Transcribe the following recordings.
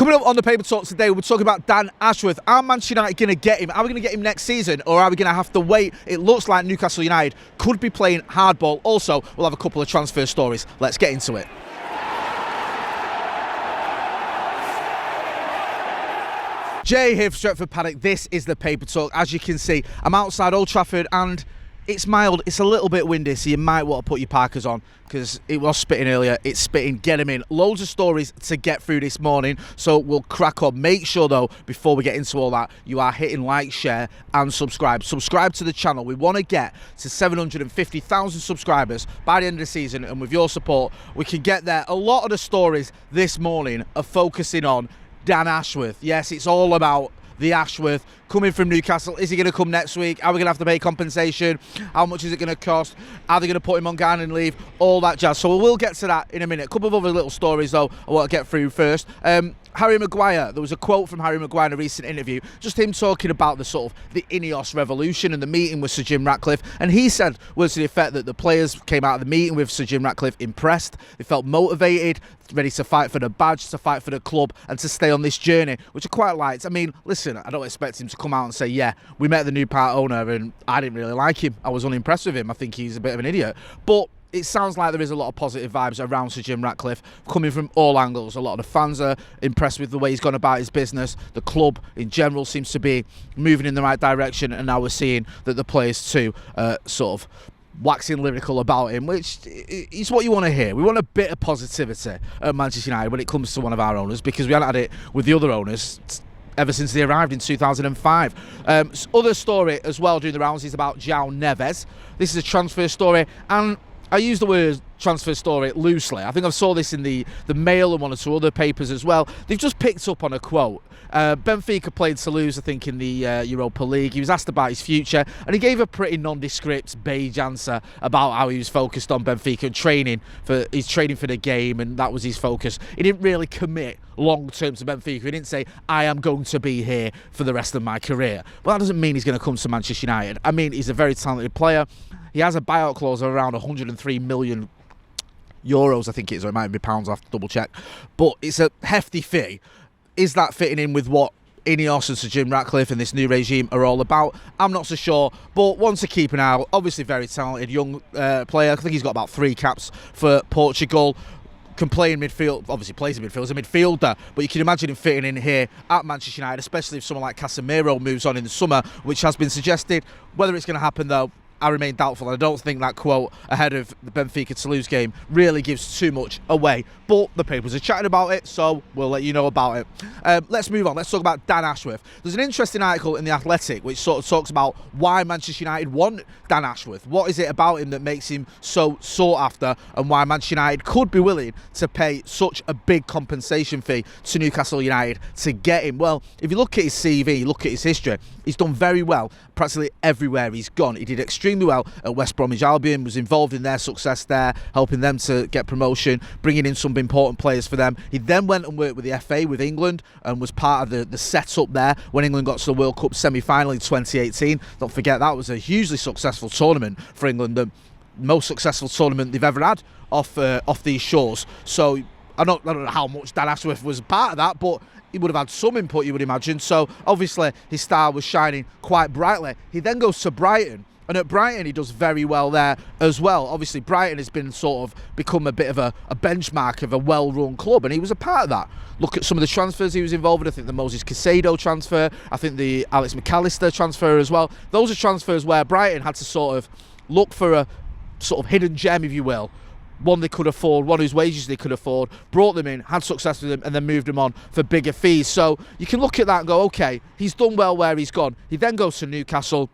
Coming up on the Paper Talk today, we're talking about Dan Ashworth. Are Manchester United going to get him? Are we going to get him next season, or are we going to have to wait? It looks like Newcastle United could be playing hardball. Also, we'll have a couple of transfer stories. Let's get into it. Jay here for Stretford, Paddock. This is the Paper Talk. As you can see, I'm outside Old Trafford and it's mild, it's a little bit windy, so you might want to put your parkers on because it was spitting earlier. It's spitting, get them in. Loads of stories to get through this morning, so we'll crack on. Make sure though, before we get into all that, you are hitting like, share and subscribe. Subscribe to the channel. We want to get to 750,000 subscribers by the end of the season, and with your support, we can get there. A lot of the stories this morning are focusing on Dan Ashworth. Yes, it's all about the Ashworth coming from Newcastle. Is he going to come next week? Are we going to have to pay compensation? How much is it going to cost? Are they going to put him on gardening leave? All that jazz. So we'll get to that in a minute. A couple of other little stories though I want to get through first. Harry Maguire, there was a quote from Harry Maguire in a recent interview, just him talking about the sort of the Ineos revolution and the meeting with Sir Jim Ratcliffe, and he said words to the effect that the players came out of the meeting with Sir Jim Ratcliffe impressed, they felt motivated, ready to fight for the badge, to fight for the club and to stay on this journey, which I quite liked. I mean, listen, I don't expect him to come out and say, yeah, we met the new part owner and I didn't really like him, I was unimpressed with him, I think he's a bit of an idiot, but it sounds like there is a lot of positive vibes around Sir Jim Ratcliffe coming from all angles. A lot of the fans are impressed with the way he's gone about his business. The club in general seems to be moving in the right direction, and now we're seeing that the players too sort of waxing lyrical about him, which is what you want to hear. We want a bit of positivity at Manchester United when it comes to one of our owners, because we haven't had it with the other owners ever since they arrived in 2005. Other story as well doing the rounds is about Jay Neves. This is a transfer story, and I use the word transfer story loosely. I think I saw this in the Mail and one or two other papers as well. They've just picked up on a quote. Benfica played Toulouse, I think, in the Europa League. He was asked about his future, and he gave a pretty nondescript, beige answer about how he was focused on Benfica and training for the game, and that was his focus. He didn't really commit long term to Benfica. He didn't say, I am going to be here for the rest of my career. Well, that doesn't mean he's going to come to Manchester United. I mean, he's a very talented player. He has a buyout clause of around 103 million euros, I think it is, or it might be pounds, I have to double check. But it's a hefty fee. Is that fitting in with what Ineos and Sir Jim Ratcliffe and this new regime are all about? I'm not so sure, but one to keep an eye out. Obviously very talented young player. I think he's got about 3 caps for Portugal. Can play in midfield, obviously plays in midfield, he's a midfielder, but you can imagine him fitting in here at Manchester United, especially if someone like Casemiro moves on in the summer, which has been suggested. Whether it's going to happen though, I remain doubtful. I don't think that quote ahead of the Benfica-Toulouse game really gives too much away. But the papers are chatting about it, so we'll let you know about it. Let's move on. Let's talk about Dan Ashworth. There's an interesting article in The Athletic which sort of talks about why Manchester United want Dan Ashworth. What is it about him that makes him so sought after, and why Manchester United could be willing to pay such a big compensation fee to Newcastle United to get him? Well, if you look at his CV, look at his history, he's done very well practically everywhere he's gone. He did extremely well at West Bromwich Albion, was involved in their success there, helping them to get promotion, bringing in some important players for them. He then went and worked with the FA with England and was part of the setup there when England got to the World Cup semi-final in 2018. Don't forget, that was a hugely successful tournament for England, the most successful tournament they've ever had off these shores. So I don't know how much Dan Ashworth was part of that, but he would have had some input, you would imagine. So obviously his star was shining quite brightly. He then goes to Brighton, and at Brighton he does very well there as well. Obviously Brighton has been sort of become a bit of a benchmark of a well-run club, and he was a part of that. Look at some of the transfers he was involved in. I think the Moses Caicedo transfer, I think the Alex McAllister transfer as well. Those are transfers where Brighton had to sort of look for a sort of hidden gem, if you will, one they could afford, one whose wages they could afford, brought them in, had success with them, and then moved them on for bigger fees. So you can look at that and go, okay, he's done well where he's gone. He then goes to Newcastle,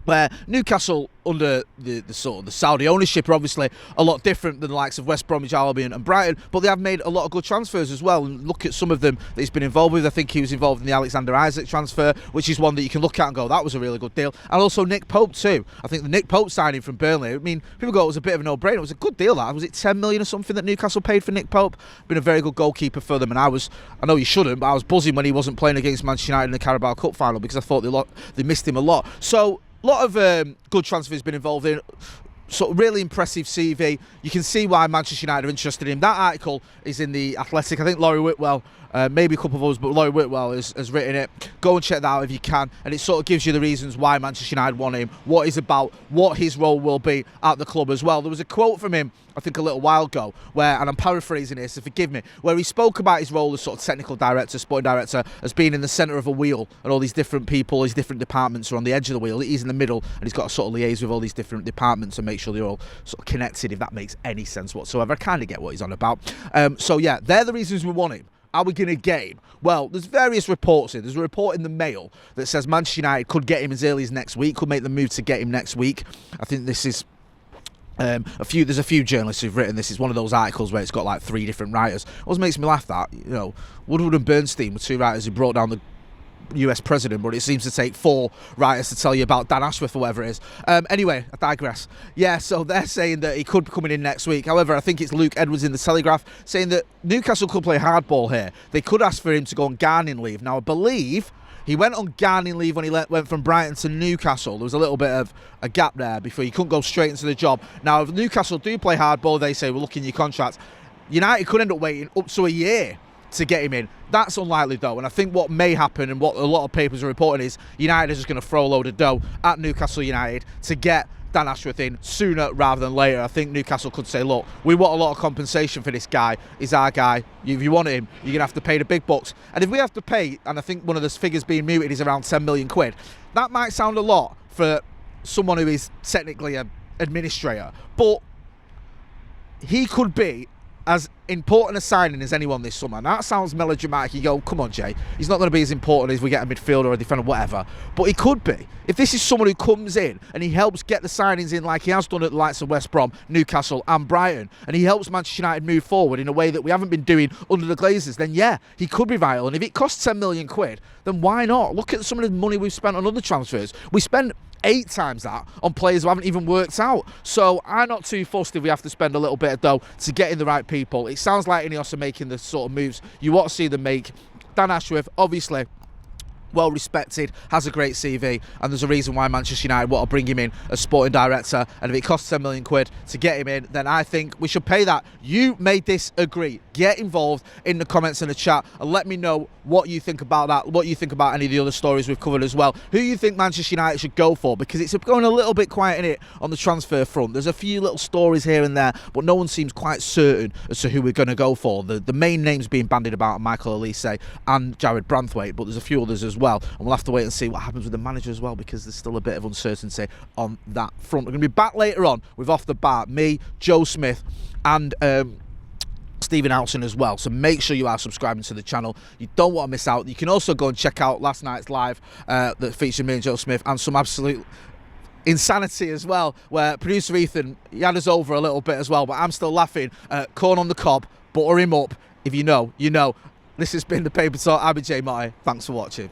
where Newcastle, under the sort of the Saudi ownership, are obviously a lot different than the likes of West Bromwich Albion and Brighton, but they have made a lot of good transfers as well. And look at some of them that he's been involved with. I think he was involved in the Alexander Isak transfer, which is one that you can look at and go, that was a really good deal. And also Nick Pope too. I think the Nick Pope signing from Burnley, I mean, people go, it was a bit of a no-brainer. It was a good deal, that. Was it 10 million or something that Newcastle paid for Nick Pope? Been a very good goalkeeper for them, and I know you shouldn't, but I was buzzing when he wasn't playing against Manchester United in the Carabao Cup final, because I thought they missed him a lot. So a lot of good transfers been involved in. Sort of really impressive CV. You can see why Manchester United are interested in him. That article is in The Athletic. I think Laurie Whitwell maybe a couple of others, but Laurie Whitwell has written it. Go and check that out if you can, and it sort of gives you the reasons why Manchester United want him, what he's about, what his role will be at the club as well. There was a quote from him, I think a little while ago, where, and I'm paraphrasing this, so forgive me, where he spoke about his role as sort of technical director, sporting director, as being in the centre of a wheel, and all these different people, these different departments are on the edge of the wheel. He's in the middle, and he's got to sort of liaise with all these different departments and make sure they're all sort of connected, if that makes any sense whatsoever. I kind of get what he's on about. So yeah, they're the reasons we want him. Are we going to get him? Well, there's various reports here. There's a report in the Mail that says Manchester United could get him as early as next week, could make the move to get him next week. I think this is there's a few journalists who've written this. Is one of those articles where it's got like 3 different writers. Always makes me laugh that, you know, Woodward and Bernstein were 2 writers who brought down the US president, but it seems to take 4 writers to tell you about Dan Ashworth or whatever it is. Anyway, I digress. Yeah, so they're saying that he could be coming in next week. However, I think it's Luke Edwards in the Telegraph saying that Newcastle could play hardball here. They could ask for him to go on gardening leave. Now, I believe he went on gardening leave when he went from Brighton to Newcastle. There was a little bit of a gap there before you couldn't go straight into the job. Now, if Newcastle do play hardball, they say, we're looking at your contract. United could end up waiting up to a year to get him in. That's unlikely though, and I think what may happen and what a lot of papers are reporting is United is just going to throw a load of dough at Newcastle United to get Dan Ashworth in sooner rather than later. I think Newcastle could say, look, we want a lot of compensation for this guy. He's our guy. If you want him, you're going to have to pay the big bucks. And if we have to pay, and I think one of the figures being mooted is around 10 million quid, that might sound a lot for someone who is technically an administrator, but he could be as important a signing as anyone this summer. Now, that sounds melodramatic. You go, come on, Jay. He's not going to be as important as we get a midfielder or a defender, whatever. But he could be. If this is someone who comes in and he helps get the signings in like he has done at the likes of West Brom, Newcastle and Brighton, and he helps Manchester United move forward in a way that we haven't been doing under the Glazers, then yeah, he could be vital. And if it costs 10 million quid, then why not? Look at some of the money we've spent on other transfers. We spend 8 times that on players who haven't even worked out. So I'm not too fussed if we have to spend a little bit of dough to get in the right people. It sounds like Ineos are making the sort of moves you want to see them make. Dan Ashworth, obviously well respected, has a great CV, and there's a reason why Manchester United want to bring him in as sporting director. And if it costs 10 million quid to get him in, then I think we should pay that. You may disagree. Get involved in the comments and the chat and let me know what you think about that, what you think about any of the other stories we've covered as well. Who you think Manchester United should go for, because it's going a little bit quiet in it on the transfer front. There's a few little stories here and there, but no one seems quite certain as to who we're going to go for. The main names being bandied about are Michael Elise and Jared Branthwaite, but there's a few others as well, and we'll have to wait and see what happens with the manager as well, because there's still a bit of uncertainty on that front. We're going to be back later on with Off the Bar, me, Joe Smith and Stephen Alson as well, so make sure you are subscribing to the channel. You don't want to miss out. You can also go and check out last night's live that featured me and Joe Smith, and some absolute insanity as well, where producer Ethan, he had us over a little bit as well, but I'm still laughing. Corn on the cob, butter him up. If you know, you know. This has been the Paper Talk. I've been Jay Motty. Thanks for watching.